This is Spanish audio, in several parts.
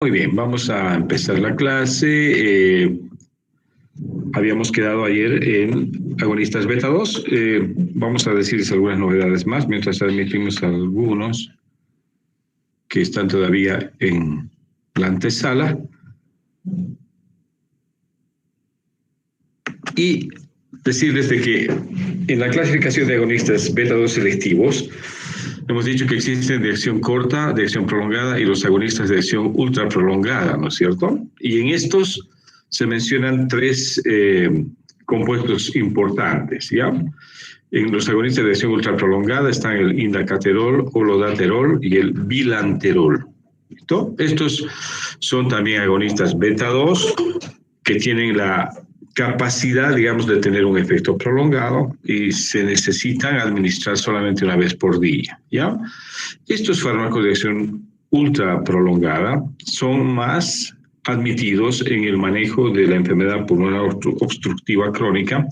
Muy bien, vamos a empezar la clase. Habíamos quedado ayer en agonistas beta 2. Vamos a decirles algunas novedades más mientras admitimos a algunos que están todavía en la antesala. Y decirles de que en la clasificación de agonistas beta 2 selectivos, hemos dicho que existen de acción corta, de acción prolongada y los agonistas de acción ultra prolongada, ¿no es cierto? Y en estos se mencionan tres compuestos importantes, ¿ya? En los agonistas de acción ultra prolongada están el indacaterol, holodaterol y el bilanterol. ¿Listo? Estos son también agonistas beta 2 que tienen la capacidad, digamos, de tener un efecto prolongado y se necesitan administrar solamente una vez por día, ¿ya? Estos fármacos de acción ultra prolongada son más admitidos en el manejo de la enfermedad pulmonar obstructiva crónica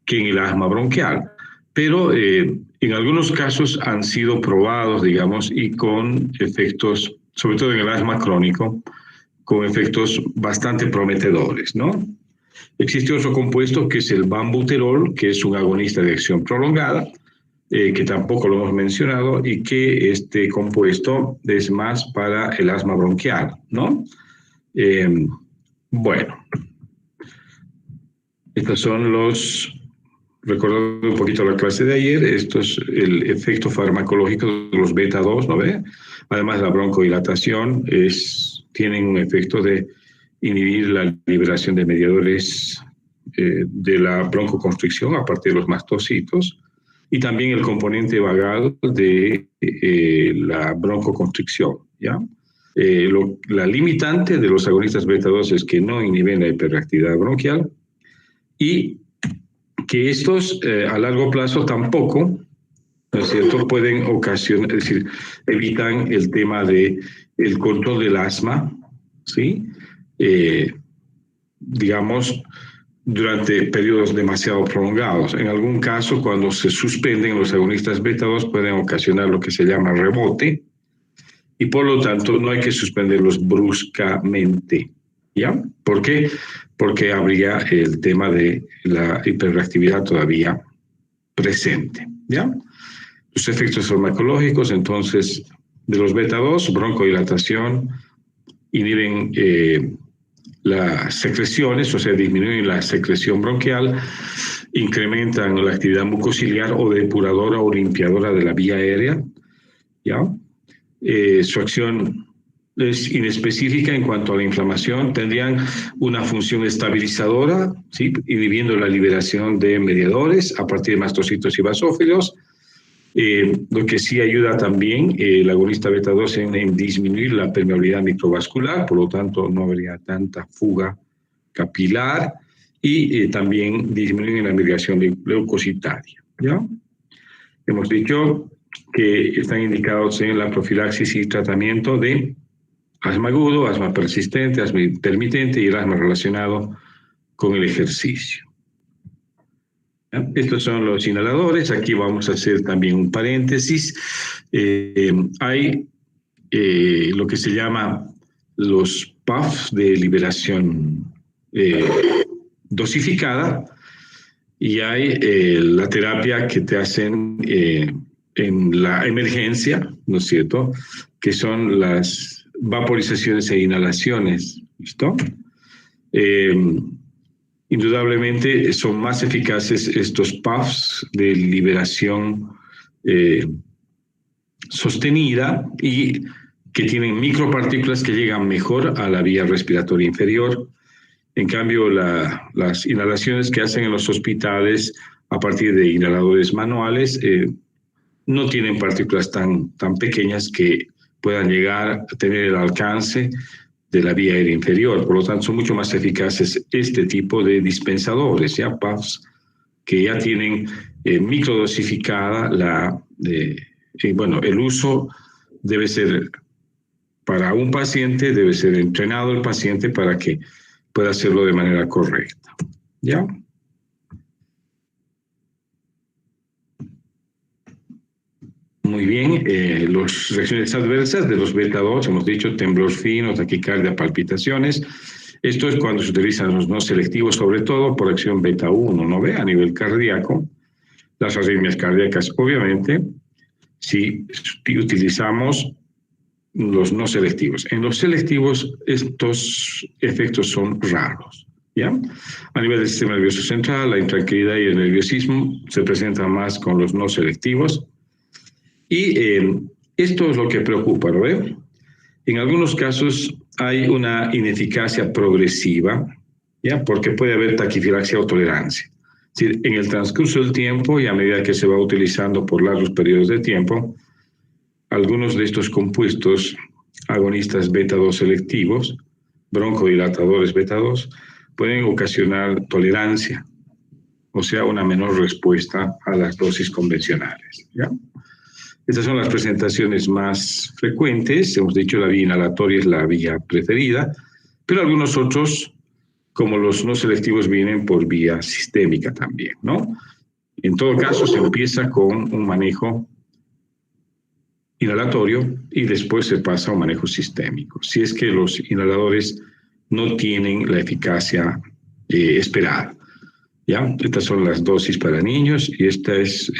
que en el asma bronquial, pero en algunos casos han sido probados, digamos, y con efectos, sobre todo en el asma crónico, con efectos bastante prometedores, ¿no? Existe otro compuesto que es el bambuterol, que es un agonista de acción prolongada, que tampoco lo hemos mencionado, y que este compuesto es más para el asma bronquial, ¿no? Bueno, estos son los, recordando un poquito la clase de ayer, esto es el efecto farmacológico de los beta 2, ¿no ve? Además, la broncodilatación tienen un efecto de inhibir la liberación de mediadores de la broncoconstricción a partir de los mastocitos y también el componente vagal de la broncoconstricción, ¿ya? La limitante de los agonistas beta 2 es que no inhiben la hiperactividad bronquial y que estos a largo plazo tampoco, ¿no es cierto?, pueden ocasionar, es decir, evitan el tema de el control del asma, ¿sí? Digamos, durante periodos demasiado prolongados. En algún caso, cuando se suspenden los agonistas beta 2, pueden ocasionar lo que se llama rebote, y por lo tanto no hay que suspenderlos bruscamente, ¿ya? ¿Por qué? Porque habría el tema de la hiperreactividad todavía presente, ¿ya? Los efectos farmacológicos, entonces, de los beta 2, broncodilatación, inhiben las secreciones, o sea, disminuyen la secreción bronquial, incrementan la actividad mucociliar o depuradora o limpiadora de la vía aérea, ¿ya? Su acción es inespecífica en cuanto a la inflamación, tendrían una función estabilizadora, ¿sí?, inhibiendo la liberación de mediadores a partir de mastocitos y basófilos. Lo que sí ayuda también el agonista beta 2 en disminuir la permeabilidad microvascular, por lo tanto no habría tanta fuga capilar y también disminuyen la migración leucocitaria, ¿ya? Hemos dicho que están indicados en la profilaxis y tratamiento de asma agudo, asma persistente, asma intermitente y el asma relacionado con el ejercicio. Estos son los inhaladores. Aquí vamos a hacer también un paréntesis. Hay lo que se llama los PAF de liberación dosificada y hay la terapia que te hacen en la emergencia, ¿no es cierto?, que son las vaporizaciones e inhalaciones, ¿listo? Indudablemente son más eficaces estos puffs de liberación sostenida y que tienen micropartículas que llegan mejor a la vía respiratoria inferior. En cambio, las inhalaciones que hacen en los hospitales a partir de inhaladores manuales no tienen partículas tan pequeñas que puedan llegar a tener el alcance de la vía aérea inferior. Por lo tanto, son mucho más eficaces este tipo de dispensadores, ya PAFs, que ya tienen microdosificada bueno, el uso debe ser para un paciente, debe ser entrenado el paciente para que pueda hacerlo de manera correcta, ¿ya? Muy bien, las reacciones adversas de los beta-2, hemos dicho temblor fino, taquicardia, palpitaciones. Esto es cuando se utilizan los no selectivos, sobre todo por acción beta-1, ¿no ve? A nivel cardíaco, las arritmias cardíacas, obviamente, si utilizamos los no selectivos. En los selectivos, estos efectos son raros, ¿ya? A nivel del sistema nervioso central, la intranquilidad y el nerviosismo se presentan más con los no selectivos. Y esto es lo que preocupa, ¿no ve? En algunos casos hay una ineficacia progresiva, ¿ya? Porque puede haber taquifilaxia o tolerancia. Es decir, en el transcurso del tiempo y a medida que se va utilizando por largos periodos de tiempo, algunos de estos compuestos agonistas beta-2 selectivos, broncodilatadores beta-2, pueden ocasionar tolerancia, o sea, una menor respuesta a las dosis convencionales, ¿ya? Estas son las presentaciones más frecuentes. Hemos dicho la vía inhalatoria es la vía preferida, pero algunos otros, como los no selectivos, vienen por vía sistémica también, ¿no? En todo caso, se empieza con un manejo inhalatorio y después se pasa a un manejo sistémico, si es que los inhaladores no tienen la eficacia esperada, ¿ya? Estas son las dosis para niños y esta es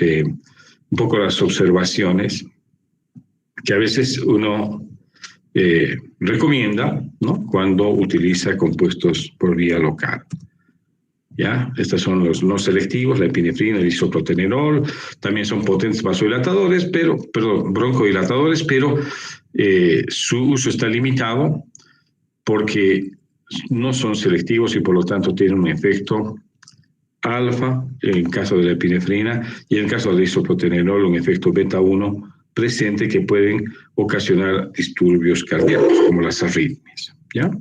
un poco las observaciones que a veces uno recomienda, ¿no? Cuando utiliza compuestos por vía local. ¿Ya? Estos son los no selectivos, la epinefrina, el isoproterenol, también son potentes vasodilatadores, broncodilatadores, pero su uso está limitado porque no son selectivos y por lo tanto tienen un efecto alfa en el caso de la epinefrina y en el caso del isoproterenol un efecto beta-1 presente que pueden ocasionar disturbios cardíacos como las arritmias, ¿ya?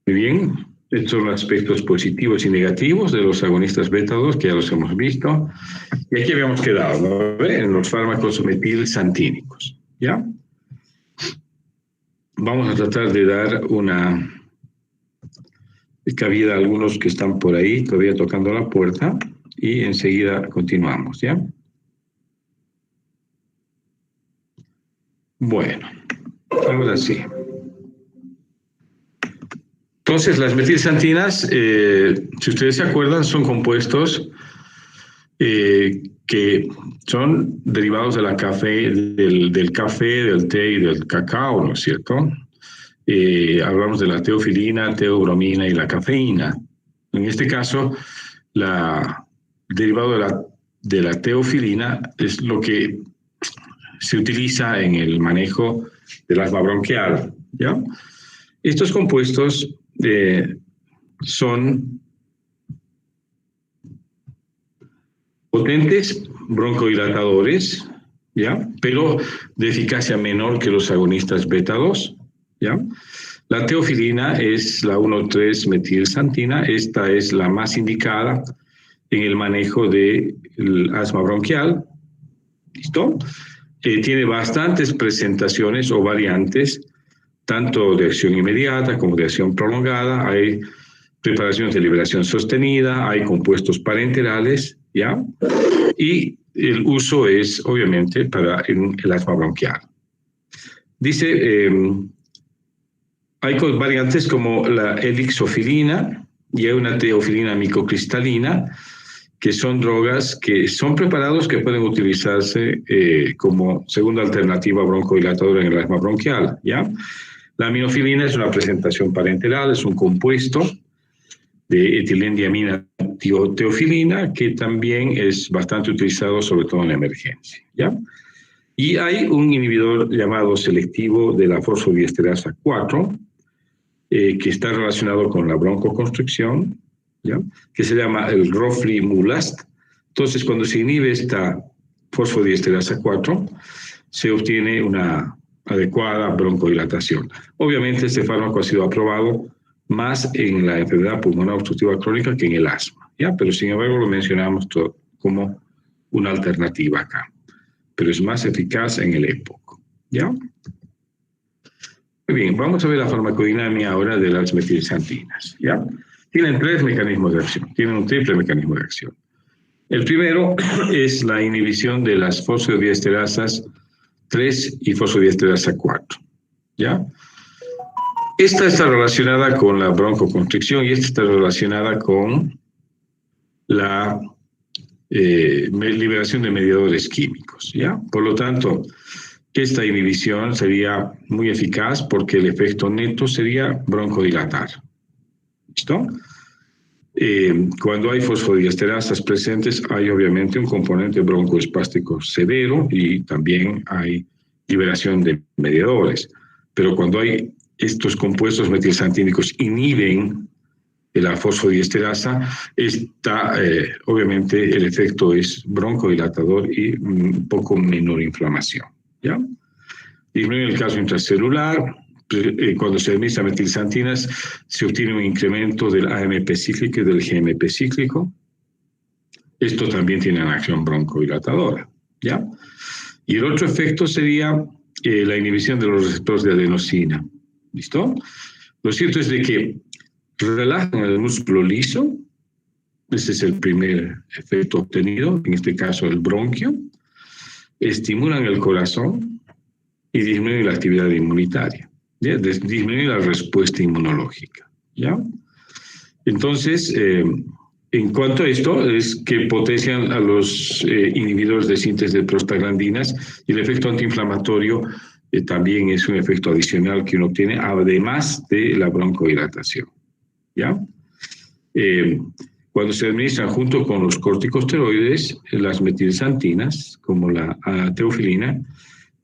Muy bien, estos son los aspectos positivos y negativos de los agonistas beta-2 que ya los hemos visto y aquí habíamos quedado, ¿no? En los fármacos metilsantínicos, ¿ya? Vamos a tratar de dar una cabida a algunos que están por ahí todavía tocando la puerta y enseguida continuamos, ¿ya? Bueno, ahora sí. Entonces, las metilsantinas, si ustedes se acuerdan, son compuestos que son derivados de la café, del café, del té y del cacao, ¿no es cierto? Hablamos de la teofilina, teobromina y la cafeína. En este caso, derivado de la teofilina es lo que se utiliza en el manejo del asma bronquial, ¿ya? Estos compuestos son potentes broncodilatadores, ¿ya? Pero de eficacia menor que los agonistas beta-2, ¿ya? La teofilina es la 1,3-metilsantina. Esta es la más indicada en el manejo del asma bronquial. ¿Listo? Tiene bastantes presentaciones o variantes, tanto de acción inmediata como de acción prolongada. Hay preparaciones de liberación sostenida, hay compuestos parenterales, ¿ya? Y el uso es, obviamente, para el asma bronquial. Dice, hay variantes como la elixofilina y hay una teofilina micocristalina, que son drogas que son preparados que pueden utilizarse como segunda alternativa broncodilatadora en el asma bronquial, ¿ya? La aminofilina es una presentación parenteral, es un compuesto de etilendiamina teofilina que también es bastante utilizado sobre todo en la emergencia, ¿ya? Y hay un inhibidor llamado selectivo de la fosfodiesterasa 4 que está relacionado con la broncoconstricción, ¿ya? Que se llama el roflimulast. Entonces, cuando se inhibe esta fosfodiesterasa 4, se obtiene una adecuada broncodilatación. Obviamente, este fármaco ha sido aprobado más en la enfermedad pulmonar obstructiva crónica que en el asma, ¿ya? Pero sin embargo lo mencionamos como una alternativa acá. Pero es más eficaz en el EPOC, ¿ya? Muy bien, vamos a ver la farmacodinámica ahora de las metilsantinas, ¿ya? Tienen 3 mecanismos de acción, tienen un triple mecanismo de acción. El primero es la inhibición de las fosfodiesterasas 3 y fosfodiesterasa 4, ¿ya? Esta está relacionada con la broncoconstricción y esta está relacionada con la liberación de mediadores químicos, ¿ya? Por lo tanto, esta inhibición sería muy eficaz porque el efecto neto sería broncodilatar. ¿Listo? Cuando hay fosfodiesterasas presentes, hay obviamente un componente broncoespástico severo y también hay liberación de mediadores. Pero cuando hay estos compuestos metilsantínicos inhiben la fosfodiesterasa, obviamente el efecto es broncodilatador y un poco menor inflamación, ¿ya? Disminuye el caso intracelular. Cuando se administra metilsantinas, se obtiene un incremento del AMP cíclico y del GMP cíclico. Esto también tiene una acción broncodilatadora, ¿ya? Y el otro efecto sería la inhibición de los receptores de adenosina. ¿Listo? Lo cierto es de que relajan el músculo liso. Ese es el primer efecto obtenido, en este caso el bronquio. Estimulan el corazón y disminuyen la actividad inmunitaria. ¿Ya? Disminuye la respuesta inmunológica, ¿ya? Entonces, en cuanto a esto, es que potencian a los inhibidores de síntesis de prostaglandinas y el efecto antiinflamatorio también es un efecto adicional que uno obtiene, además de la broncodilatación, ¿ya? Cuando se administran junto con los corticosteroides, las metilsantinas, como la teofilina,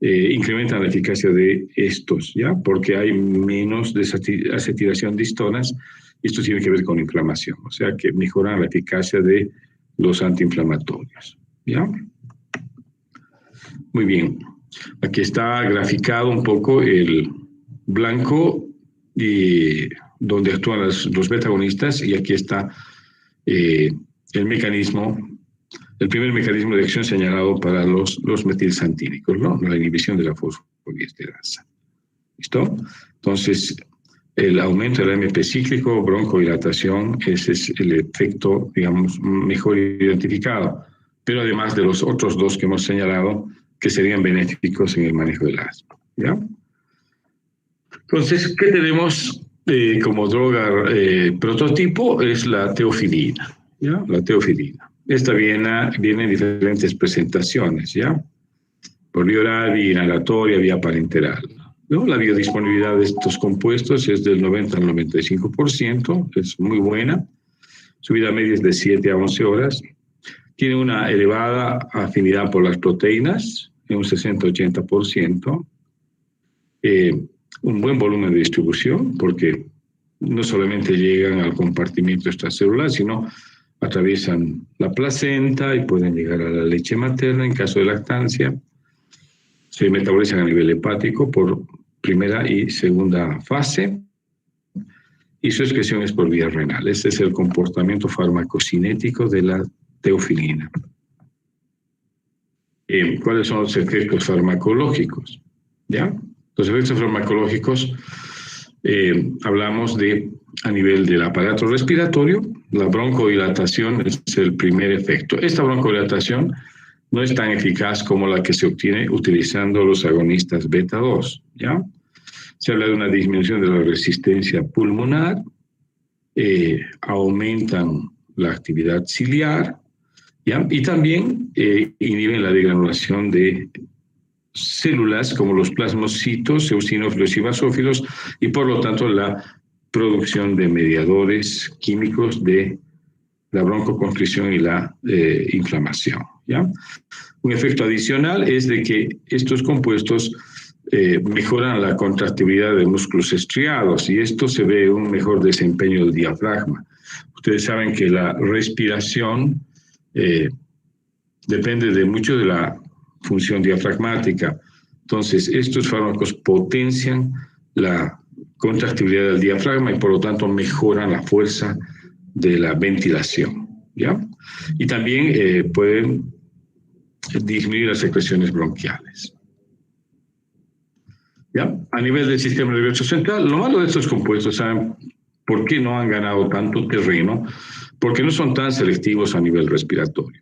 incrementan la eficacia de estos, ¿ya? Porque hay menos desacetilación de histonas. Esto tiene que ver con inflamación, o sea que mejoran la eficacia de los antiinflamatorios, ¿ya? Muy bien. Aquí está graficado un poco el blanco donde actúan los beta-agonistas y aquí está el mecanismo. El primer mecanismo de acción señalado para los metilsantínicos, ¿no? La inhibición de la fosfodiesterasa. ¿Listo? Entonces, el aumento del AMP cíclico, broncodilatación, ese es el efecto, digamos, mejor identificado. Pero además de los otros dos que hemos señalado, que serían benéficos en el manejo del asma, ¿ya? Entonces, ¿qué tenemos como droga prototipo? Es la teofilina, ¿ya? La teofilina. Esta viene en diferentes presentaciones, ¿ya? Por vía oral, vía inhalatoria, vía parenteral, ¿no? La biodisponibilidad de estos compuestos es del 90 al 95%, es muy buena. Su vida media es de 7 a 11 horas. Tiene una elevada afinidad por las proteínas, en un 60-80%. Un buen volumen de distribución, porque no solamente llegan al compartimento extracelular, sino atraviesan la placenta y pueden llegar a la leche materna en caso de lactancia. Se metabolizan a nivel hepático por primera y segunda fase y su excreción es por vía renal. Ese es el comportamiento farmacocinético de la teofilina. ¿Cuáles son los efectos farmacológicos? ¿Ya? Los efectos farmacológicos hablamos de a nivel del aparato respiratorio. La broncodilatación es el primer efecto. Esta broncodilatación no es tan eficaz como la que se obtiene utilizando los agonistas beta-2, ¿ya? Se habla de una disminución de la resistencia pulmonar, aumentan la actividad ciliar, ¿ya? Y también inhiben la degranulación de células como los plasmocitos, eosinófilos y basófilos, y por lo tanto la producción de mediadores químicos de la broncoconstricción y la inflamación, ¿ya? Un efecto adicional es de que estos compuestos mejoran la contractibilidad de músculos estriados y esto se ve en un mejor desempeño del diafragma. Ustedes saben que la respiración depende de mucho de la función diafragmática. Entonces, estos fármacos potencian la contractibilidad del diafragma y por lo tanto mejoran la fuerza de la ventilación, ¿ya? Y también pueden disminuir las secreciones bronquiales, ¿ya? A nivel del sistema nervioso central, lo malo de estos compuestos, ¿saben por qué no han ganado tanto terreno? Porque no son tan selectivos a nivel respiratorio.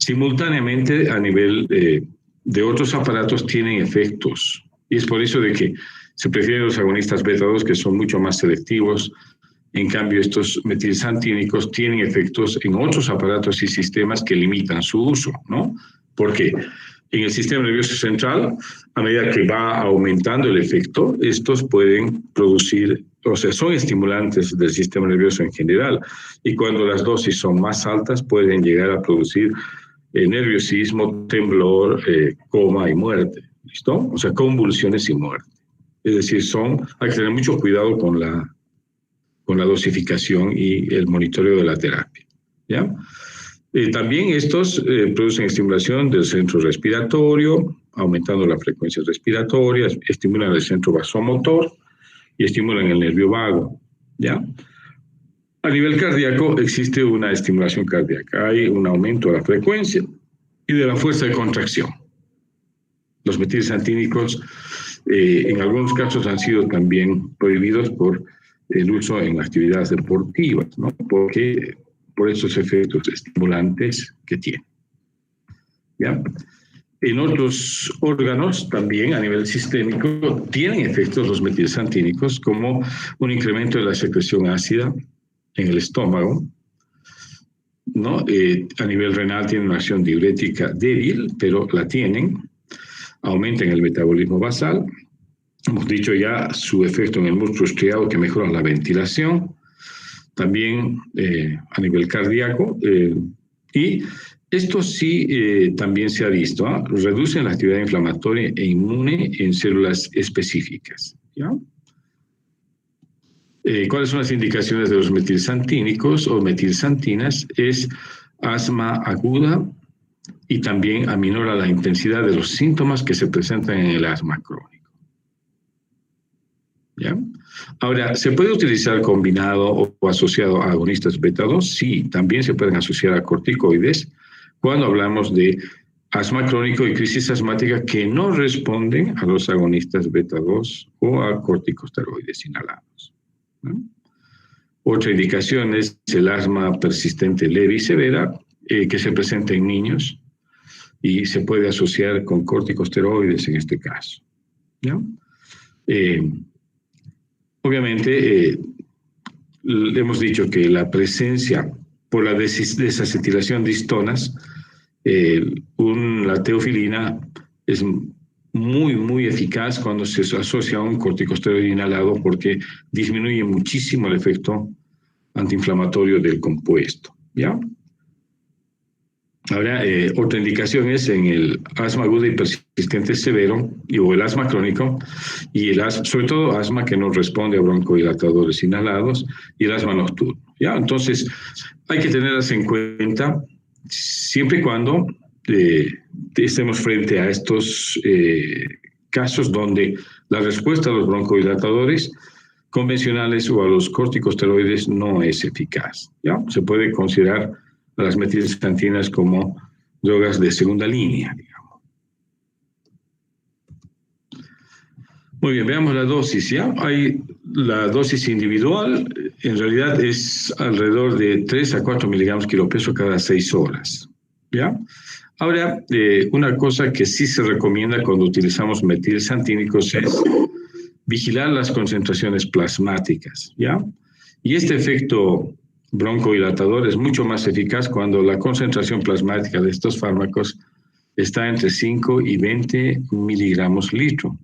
simultáneamente a nivel de otros aparatos tienen efectos. Y es por eso de que se prefieren los agonistas beta 2, que son mucho más selectivos. En cambio, estos metilsantínicos tienen efectos en otros aparatos y sistemas que limitan su uso, ¿no? ¿Por qué? En el sistema nervioso central, a medida que va aumentando el efecto, estos pueden producir, o sea, son estimulantes del sistema nervioso en general, y cuando las dosis son más altas pueden llegar a producir nerviosismo, temblor, coma y muerte, ¿listo? O sea, convulsiones y muerte. Es decir, hay que tener mucho cuidado con la dosificación y el monitoreo de la terapia, ¿ya? También estos producen estimulación del centro respiratorio, aumentando la frecuencia respiratoria, estimulan el centro vasomotor y estimulan el nervio vago, ¿ya? A nivel cardíaco existe una estimulación cardíaca, hay un aumento de la frecuencia y de la fuerza de contracción. Los metilsantínicos en algunos casos han sido también prohibidos por el uso en actividades deportivas, ¿no? Porque por esos efectos estimulantes que tienen, ¿ya? En otros órganos también a nivel sistémico tienen efectos los metilsantínicos, como un incremento de la secreción ácida en el estómago, ¿no? A nivel renal tienen una acción diurética débil, pero la tienen, aumentan el metabolismo basal. Hemos dicho ya su efecto en el músculo estriado que mejora la ventilación, también a nivel cardíaco, y esto sí también se ha visto, ¿eh? Reducen la actividad inflamatoria e inmune en células específicas, ¿ya? ¿Cuáles son las indicaciones de los metilsantínicos o metilsantinas? Es asma aguda y también aminora la intensidad de los síntomas que se presentan en el asma crónico, ¿ya? Ahora, ¿se puede utilizar combinado o asociado a agonistas beta 2? Sí, también se pueden asociar a corticoides cuando hablamos de asma crónico y crisis asmática que no responden a los agonistas beta 2 o a corticosteroides inhalados, ¿no? Otra indicación es el asma persistente leve y severa que se presenta en niños y se puede asociar con corticosteroides en este caso, ¿no? Obviamente, hemos dicho que la presencia por la desacetilación de histonas, la teofilina es muy, muy eficaz cuando se asocia a un corticosteroide inhalado porque disminuye muchísimo el efecto antiinflamatorio del compuesto, ¿ya? Ahora, otra indicación es en el asma aguda y persistente severo o el asma crónico, y sobre todo asma que no responde a broncodilatadores inhalados y el asma nocturno, ¿ya? Entonces, hay que tenerlas en cuenta siempre y cuando estemos frente a estos casos donde la respuesta a los broncodilatadores convencionales o a los corticosteroides no es eficaz, ¿ya? Se puede considerar a las metilsantinas como drogas de segunda línea, digamos. Muy bien, veamos la dosis, ¿ya? La dosis individual, en realidad es alrededor de 3 a 4 miligramos kilopeso cada 6 horas, ¿ya? Ahora, una cosa que sí se recomienda cuando utilizamos metilsantínicos es vigilar las concentraciones plasmáticas, ¿ya? Y este efecto broncodilatador es mucho más eficaz cuando la concentración plasmática de estos fármacos está entre 5 y 20 miligramos litro,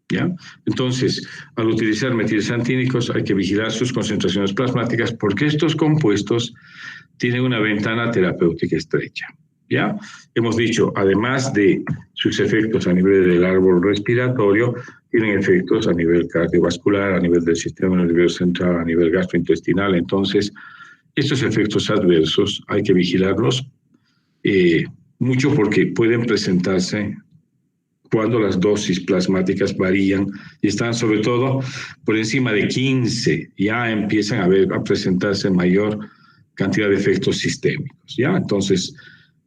¿ya? Entonces, al utilizar metilsantínicos hay que vigilar sus concentraciones plasmáticas porque estos compuestos tienen una ventana terapéutica estrecha, ¿ya? Hemos dicho, además de sus efectos a nivel del árbol respiratorio, tienen efectos a nivel cardiovascular, a nivel del sistema nervioso central, a nivel gastrointestinal. Entonces, estos efectos adversos hay que vigilarlos mucho porque pueden presentarse cuando las dosis plasmáticas varían y están sobre todo por encima de 15, ya empiezan a presentarse mayor cantidad de efectos sistémicos, ¿ya? Entonces,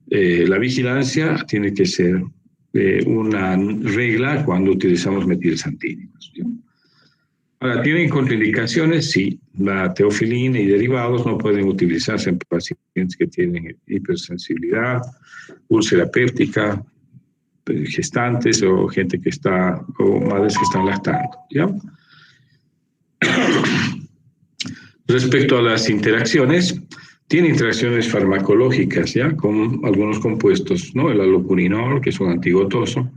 la vigilancia tiene que ser una regla cuando utilizamos metilsantínicos, ¿ya? Ahora, ¿tienen contraindicaciones? Sí. La teofilina y derivados no pueden utilizarse en pacientes que tienen hipersensibilidad, úlcera péptica, gestantes o gente que está, o madres que están lactando, ¿ya? Respecto a las interacciones, tiene interacciones farmacológicas, ¿ya? Con algunos compuestos, ¿no? El alopurinol, que es un antigotoso,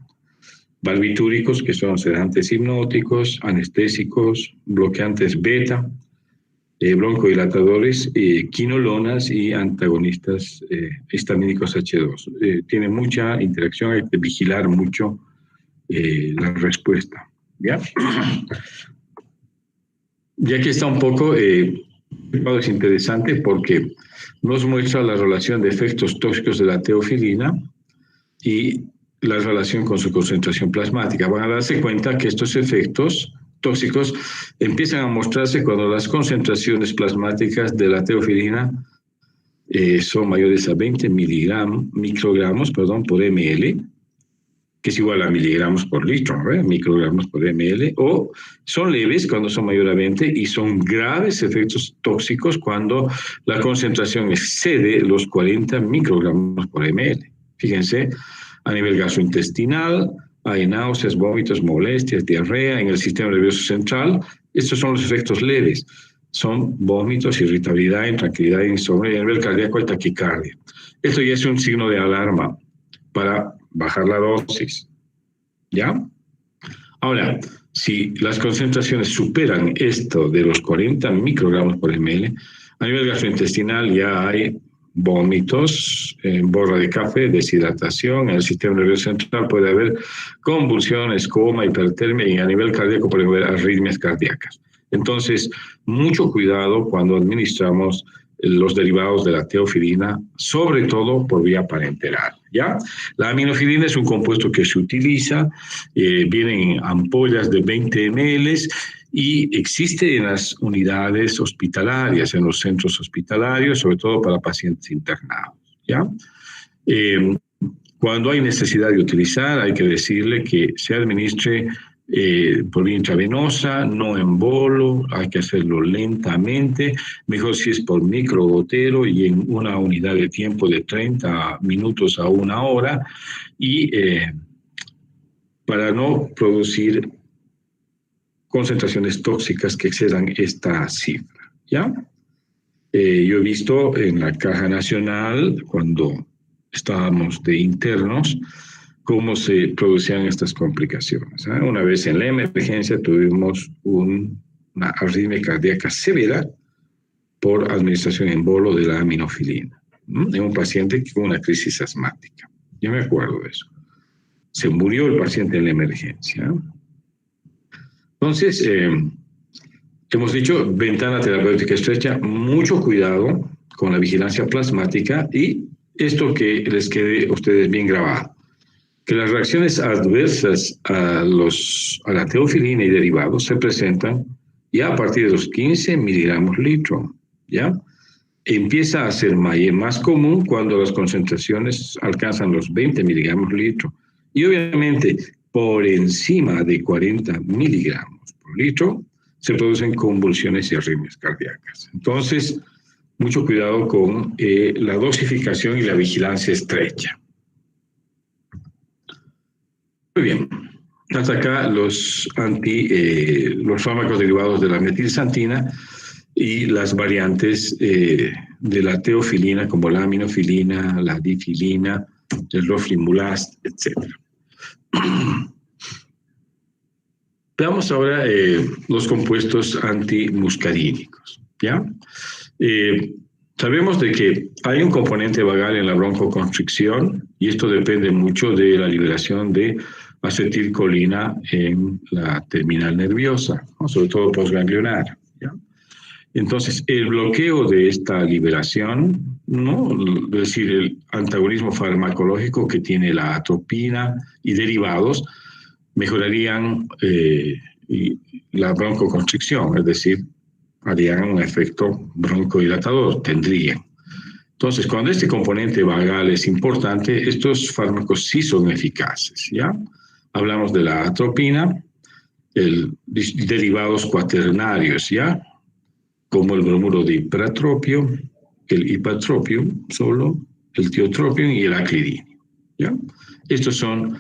barbitúricos, que son sedantes hipnóticos, anestésicos, bloqueantes beta, broncodilatadores, quinolonas y antagonistas histamínicos H2. Tiene mucha interacción, hay que vigilar mucho la respuesta, ¿ya? Ya que está un poco, es interesante porque nos muestra la relación de efectos tóxicos de la teofilina y la relación con su concentración plasmática. Van a darse cuenta que estos efectos tóxicos empiezan a mostrarse cuando las concentraciones plasmáticas de la teofilina son mayores a 20 microgramos por ml, que es igual a miligramos por litro, microgramos por ml, o son leves cuando son mayor a 20 y son graves efectos tóxicos cuando la concentración excede los 40 microgramos por ml. Fíjense, a nivel gastrointestinal, hay náuseas, vómitos, molestias, diarrea. En el sistema nervioso central, estos son los efectos leves. Son vómitos, irritabilidad, intranquilidad, insomnio, y a nivel cardíaco hay taquicardia. Esto ya es un signo de alarma para bajar la dosis, ¿ya? Ahora, si las concentraciones superan esto de los 40 microgramos por ml, a nivel gastrointestinal ya hay vómitos, borra de café, deshidratación. En el sistema nervioso central puede haber convulsiones, coma, hipertermia, y a nivel cardíaco puede haber arritmias cardíacas. Entonces, mucho cuidado cuando administramos los derivados de la teofilina, sobre todo por vía parenteral, ¿ya? La aminofilina es un compuesto que se utiliza, viene en ampollas de 20 ml y existe en las unidades hospitalarias, en los centros hospitalarios, sobre todo para pacientes internados, ¿ya? Cuando hay necesidad de utilizar, hay que decirle que se administre por vía intravenosa, no en bolo, hay que hacerlo lentamente, mejor si es por microgotero y en una unidad de tiempo de 30 minutos a 1 hora, y para no producir concentraciones tóxicas que excedan esta cifra, ¿ya? Yo he visto en la Caja Nacional, cuando estábamos de internos, cómo se producían estas complicaciones. Una vez en la emergencia tuvimos una arritmia cardíaca severa por administración en bolo de la aminofilina, en un paciente con una crisis asmática. Yo me acuerdo de eso. Se murió el paciente en la emergencia. Entonces, hemos dicho ventana terapéutica estrecha, mucho cuidado con la vigilancia plasmática, y esto que les quede a ustedes bien grabado, que las reacciones adversas a la teofilina y derivados se presentan ya a partir de los 15 miligramos litro, ¿ya? Empieza a ser más común cuando las concentraciones alcanzan los 20 miligramos litro, y obviamente por encima de 40 miligramos por litro se producen convulsiones y arritmias cardíacas. Entonces, mucho cuidado con la dosificación y la vigilancia estrecha. Muy bien, hasta acá los fármacos derivados de la metilsantina y las variantes de la teofilina, como la aminofilina, la difilina, el roflimulast, etc. Veamos ahora los compuestos antimuscarínicos, ¿ya? Sabemos de que hay un componente vagal en la broncoconstricción, y esto depende mucho de la liberación de acetilcolina en la terminal nerviosa, ¿no? Sobre todo postganglionar, ¿ya? Entonces, el bloqueo de esta liberación, ¿no? Es decir, el antagonismo farmacológico que tiene la atropina y derivados, mejorarían la broncoconstricción, es decir, harían un efecto broncodilatador, tendrían. Entonces, cuando este componente vagal es importante, estos fármacos sí son eficaces, ¿ya? Hablamos de la atropina, derivados cuaternarios, ¿ya? Como el bromuro de ipratropio, el ipratropium solo, el tiotropium y el aclidinio, ¿ya? Estos son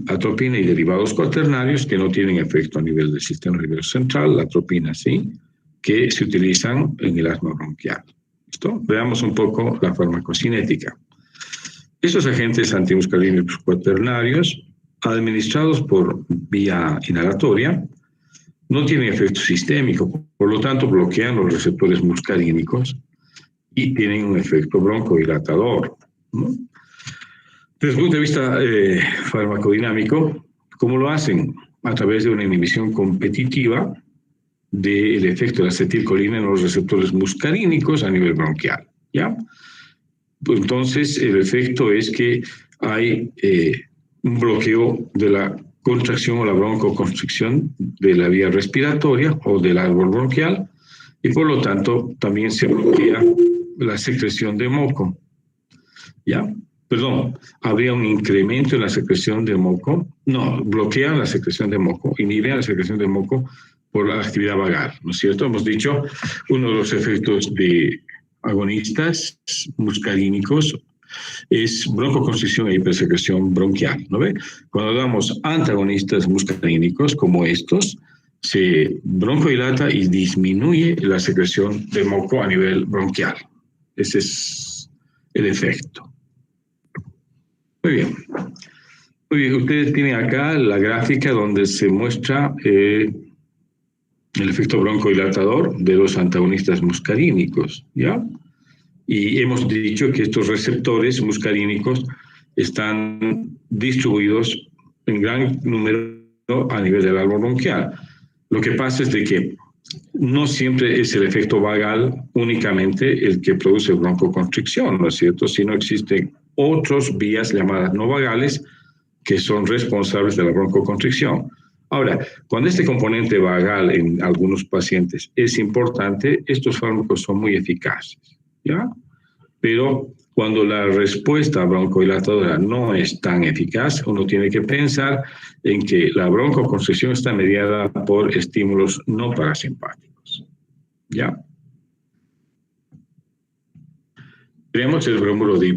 atropina y derivados cuaternarios que no tienen efecto a nivel del sistema nervioso central, la atropina sí, que se utilizan en el asma bronquial. ¿Listo? Veamos un poco la farmacocinética. Estos agentes antimuscarínicos cuaternarios, administrados por vía inhalatoria, no tienen efecto sistémico, por lo tanto bloquean los receptores muscarínicos y tienen un efecto broncodilatador, ¿no? Desde el punto de vista farmacodinámico, ¿cómo lo hacen? A través de una inhibición competitiva del efecto de la acetilcolina en los receptores muscarínicos a nivel bronquial, ¿ya? Pues entonces, el efecto es que hay un bloqueo de la contracción o la broncoconstricción de la vía respiratoria o del árbol bronquial y por lo tanto también se bloquea la secreción de moco, ¿ya? Perdón, habría un incremento en la secreción de moco, no, bloquean la secreción de moco, inhiben la secreción de moco por la actividad vagal, ¿no es cierto? Hemos dicho, uno de los efectos de agonistas muscarínicos es broncoconstricción e hipersecreción bronquial, ¿no ve? Cuando damos antagonistas muscarínicos como estos, se broncodilata y disminuye la secreción de moco a nivel bronquial. Ese es el efecto. Muy bien. Muy bien, ustedes tienen acá la gráfica donde se muestra el efecto broncodilatador de los antagonistas muscarínicos, ¿ya? Y hemos dicho que estos receptores muscarínicos están distribuidos en gran número a nivel del árbol bronquial. Lo que pasa es de que no siempre es el efecto vagal únicamente el que produce broncoconstricción, ¿no es cierto? Sino existen otras vías llamadas no vagales que son responsables de la broncoconstricción. Ahora, cuando este componente vagal en algunos pacientes es importante, estos fármacos son muy eficaces, ¿ya? Pero cuando la respuesta broncodilatadora no es tan eficaz, uno tiene que pensar en que la broncoconstricción está mediada por estímulos no parasimpáticos, ¿ya? Tenemos el bromuro de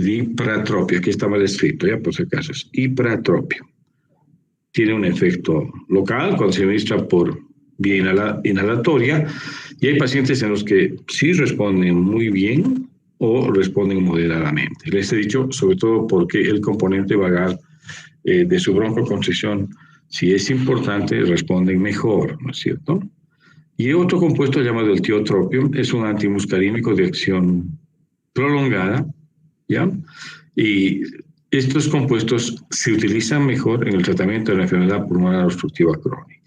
ipratropio, aquí está mal escrito, ya por si acaso, es ipratropio. Tiene un efecto local cuando se administra por vía inhalatoria y hay pacientes en los que sí responden muy bien o responden moderadamente. Les he dicho sobre todo porque el componente vagal de su broncoconstricción, si es importante, responden mejor, ¿no es cierto? Y otro compuesto llamado el tiotropium es un antimuscarínico de acción prolongada, ¿ya? Y estos compuestos se utilizan mejor en el tratamiento de la enfermedad pulmonar obstructiva crónica.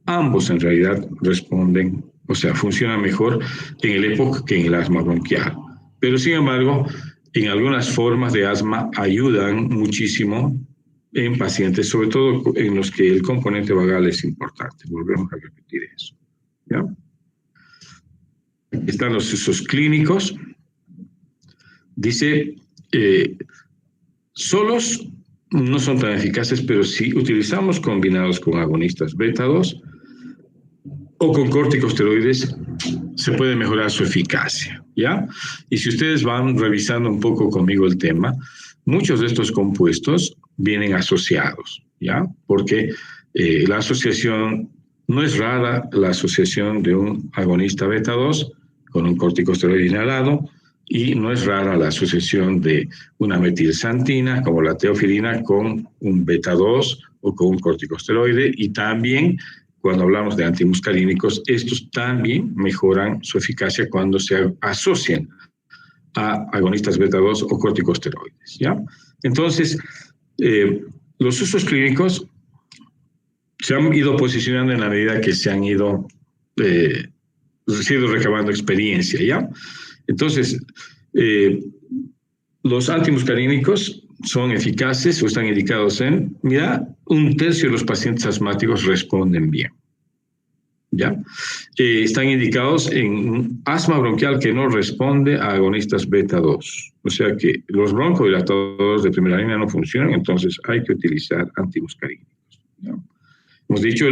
Ambos en realidad responden, o sea, funcionan mejor en el EPOC que en el asma bronquial. Pero sin embargo, en algunas formas de asma ayudan muchísimo en pacientes, sobre todo en los que el componente vagal es importante. Volvemos a repetir eso, ¿ya? Están los usos clínicos. Dice, solos no son tan eficaces, pero si utilizamos combinados con agonistas beta-2 o con corticosteroides, se puede mejorar su eficacia, ¿ya? Y si ustedes van revisando un poco conmigo el tema, muchos de estos compuestos vienen asociados, ¿ya? Porque la asociación, no es rara la asociación de un agonista beta-2 con un corticosteroide inhalado, y no es rara la asociación de una metilsantina, como la teofilina, con un beta-2 o con un corticosteroide, y también cuando hablamos de antimuscarínicos, estos también mejoran su eficacia cuando se asocian a agonistas beta-2 o corticosteroides, ¿ya? Entonces, los usos clínicos se han ido posicionando en la medida que se han ido recabando experiencia, ¿ya? Entonces, los antimuscarínicos son eficaces o están indicados en, mira, 1/3 de los pacientes asmáticos responden bien, ¿ya? Están indicados en asma bronquial que no responde a agonistas beta-2. O sea que los broncodilatadores de primera línea no funcionan, entonces hay que utilizar antimuscarínicos. ¿no? Hemos dicho,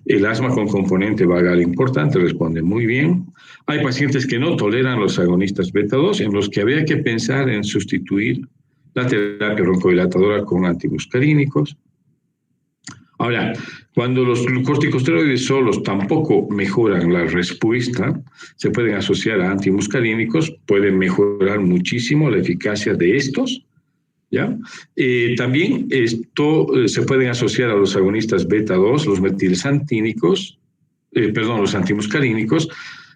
el asma con componente vagal importante responde muy bien. Hay pacientes que no toleran los agonistas beta-2, en los que habría que pensar en sustituir la terapia broncodilatadora con antimuscarínicos. Ahora, cuando los corticosteroides solos tampoco mejoran la respuesta, se pueden asociar a antimuscarínicos, pueden mejorar muchísimo la eficacia de estos, ¿ya? También esto se pueden asociar a los agonistas beta-2, los metilxantínicos, los antimuscarínicos,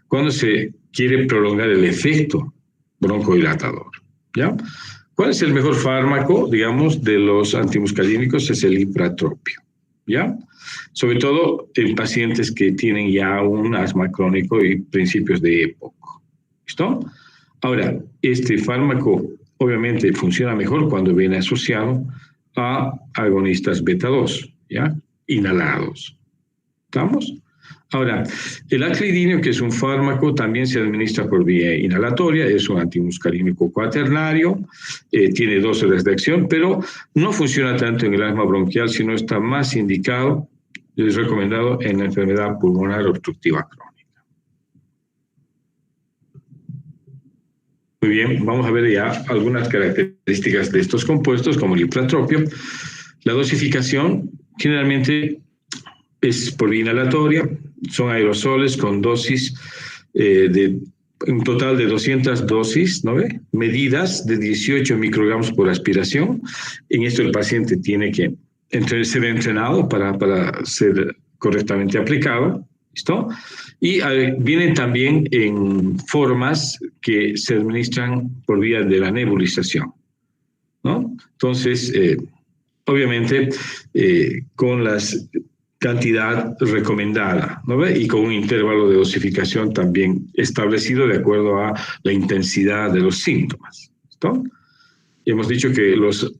cuando se quiere prolongar el efecto broncodilatador, ¿ya? ¿Cuál es el mejor fármaco, digamos, de los antimuscarínicos? Es el ipratropio, ¿ya? Sobre todo en pacientes que tienen ya un asma crónico y principios de EPOC, ¿listo? Ahora, este fármaco obviamente funciona mejor cuando viene asociado a agonistas beta-2, ¿ya? Inhalados. ¿Estamos? Ahora, el aclidinio, que es un fármaco, también se administra por vía inhalatoria, es un antimuscarínico cuaternario, tiene 2 horas de acción, pero no funciona tanto en el asma bronquial, sino está más indicado, es recomendado en la enfermedad pulmonar obstructiva crónica. Muy bien, vamos a ver ya algunas características de estos compuestos, como el ipratropio. La dosificación generalmente es por vía inhalatoria, son aerosoles con dosis de un total de 200 dosis, ¿no ve? Medidas de 18 microgramos por aspiración. En esto el paciente tiene que ser entrenado para ser correctamente aplicado. ¿Listo? Y vienen también en formas que se administran por vía de la nebulización, ¿no? Entonces, obviamente, con la cantidad recomendada, ¿no ve? Y con un intervalo de dosificación también establecido de acuerdo a la intensidad de los síntomas, ¿listo? Y hemos dicho que los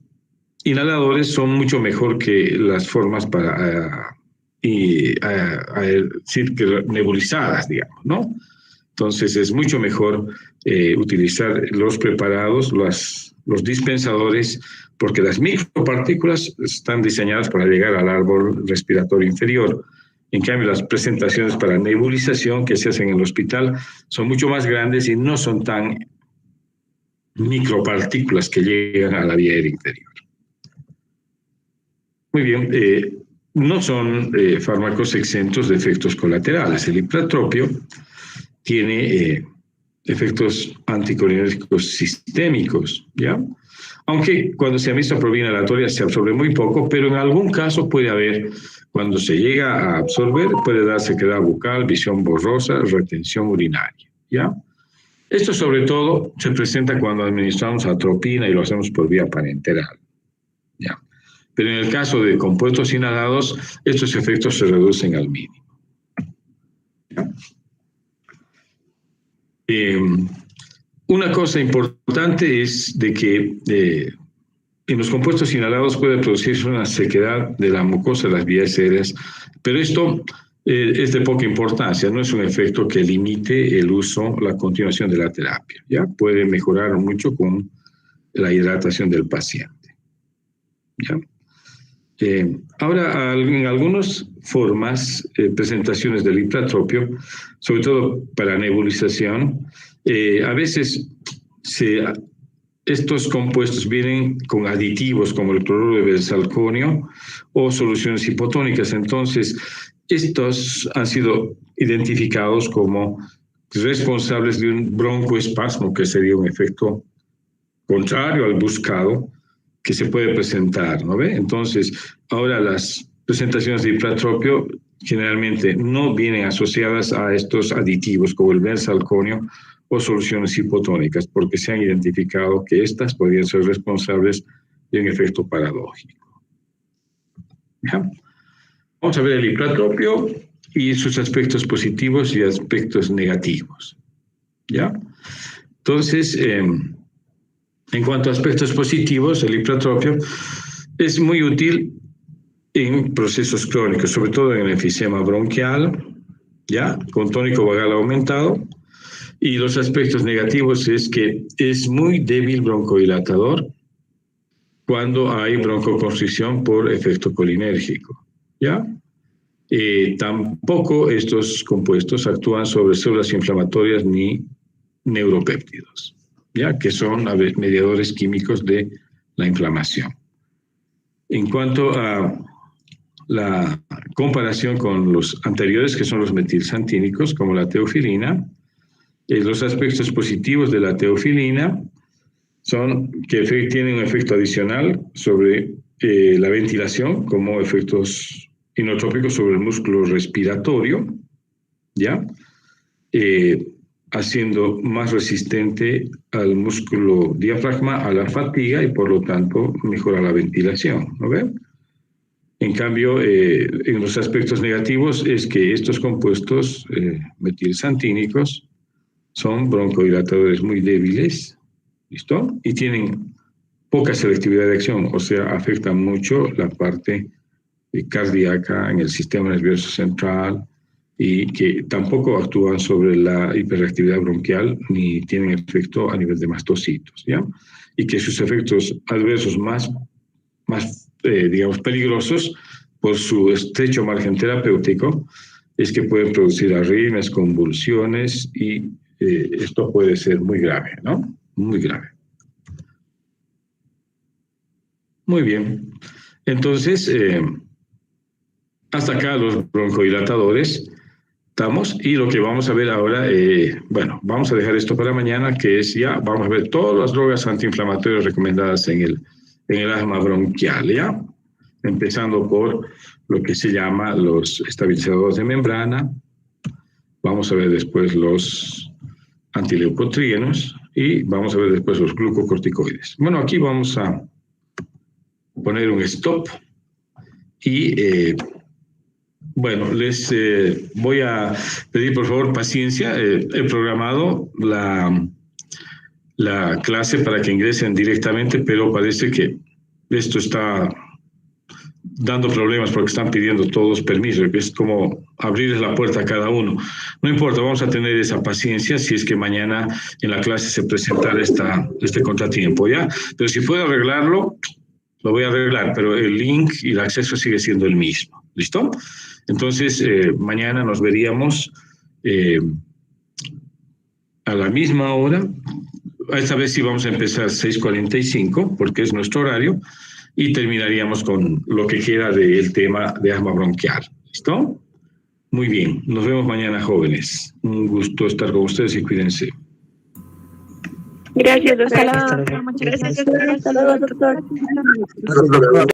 inhaladores son mucho mejor que las formas para nebulizadas, digamos, ¿no? Entonces es mucho mejor utilizar los preparados, los dispensadores, porque las micropartículas están diseñadas para llegar al árbol respiratorio inferior. En cambio, las presentaciones para nebulización que se hacen en el hospital son mucho más grandes y no son tan micropartículas que llegan a la vía aérea inferior. Muy bien, no son fármacos exentos de efectos colaterales. El ipratropio tiene efectos anticolinérgicos sistémicos, ¿ya? Aunque cuando se administra por vía inhalatoria se absorbe muy poco, pero en algún caso puede haber, cuando se llega a absorber, puede dar sequedad bucal, visión borrosa, retención urinaria, ¿ya? Esto sobre todo se presenta cuando administramos atropina y lo hacemos por vía parenteral, ¿ya? Pero en el caso de compuestos inhalados, estos efectos se reducen al mínimo, ¿ya? Una cosa importante es de que en los compuestos inhalados puede producirse una sequedad de la mucosa de las vías aéreas, pero esto es de poca importancia, no es un efecto que limite el uso, la continuación de la terapia, ¿ya? Puede mejorar mucho con la hidratación del paciente, ¿ya? Ahora, en algunas formas, presentaciones del ipratropio, sobre todo para nebulización, a veces estos compuestos vienen con aditivos como el cloruro de benzalconio o soluciones hipotónicas. Entonces, estos han sido identificados como responsables de un broncoespasmo, que sería un efecto contrario al buscado que se puede presentar, ¿no ve? Entonces, ahora las presentaciones de ipratropio generalmente no vienen asociadas a estos aditivos como el benzalconio o soluciones hipotónicas, porque se han identificado que estas podrían ser responsables de un efecto paradójico. ¿Ya? Vamos a ver el ipratropio y sus aspectos positivos y aspectos negativos, ¿ya? Entonces, en cuanto a aspectos positivos, el ipratropio es muy útil en procesos crónicos, sobre todo en el enfisema bronquial, ¿ya? Con tónico vagal aumentado. Y los aspectos negativos es que es muy débil broncodilatador cuando hay broncoconstricción por efecto colinérgico, ¿ya? Tampoco estos compuestos actúan sobre células inflamatorias ni neuropéptidos, ¿ya? Que son mediadores químicos de la inflamación. En cuanto a la comparación con los anteriores, que son los metilsantínicos, como la teofilina, los aspectos positivos de la teofilina son que tienen un efecto adicional sobre la ventilación, como efectos inotrópicos sobre el músculo respiratorio, ¿ya? Haciendo más resistente al músculo diafragma a la fatiga y por lo tanto mejora la ventilación, ¿no ven? En cambio, en los aspectos negativos es que estos compuestos metilsantínicos son broncodilatadores muy débiles, ¿listo? Y tienen poca selectividad de acción, o sea, afectan mucho la parte cardíaca en el sistema nervioso central y que tampoco actúan sobre la hiperactividad bronquial ni tienen efecto a nivel de mastocitos, ¿ya? Y que sus efectos adversos más digamos, peligrosos por su estrecho margen terapéutico es que pueden producir arritmias, convulsiones y esto puede ser muy grave, ¿no? Muy grave. Muy bien. Entonces, hasta acá los broncodilatadores estamos y lo que vamos a ver ahora, bueno, vamos a dejar esto para mañana, que es ya, vamos a ver todas las drogas antiinflamatorias recomendadas en el asma bronquial, ¿ya? Empezando por lo que se llama los estabilizadores de membrana, vamos a ver después los antileucotrienos y vamos a ver después los glucocorticoides. Bueno, aquí vamos a poner un stop y bueno, les voy a pedir por favor paciencia. He programado la clase para que ingresen directamente, pero parece que esto está dando problemas porque están pidiendo todos permisos, es como abrirles la puerta a cada uno. No importa, vamos a tener esa paciencia si es que mañana en la clase se presentara este contratiempo, ¿ya? Pero si puedo arreglarlo, lo voy a arreglar, pero el link y el acceso sigue siendo el mismo, ¿listo? Entonces, mañana nos veríamos a la misma hora. Esta vez sí vamos a empezar 6:45, porque es nuestro horario, y terminaríamos con lo que queda del tema de asma bronquial. ¿Listo? Muy bien. Nos vemos mañana, jóvenes. Un gusto estar con ustedes y cuídense. Gracias, doctor. Hasta luego. Muchas gracias. Hasta luego, doctor.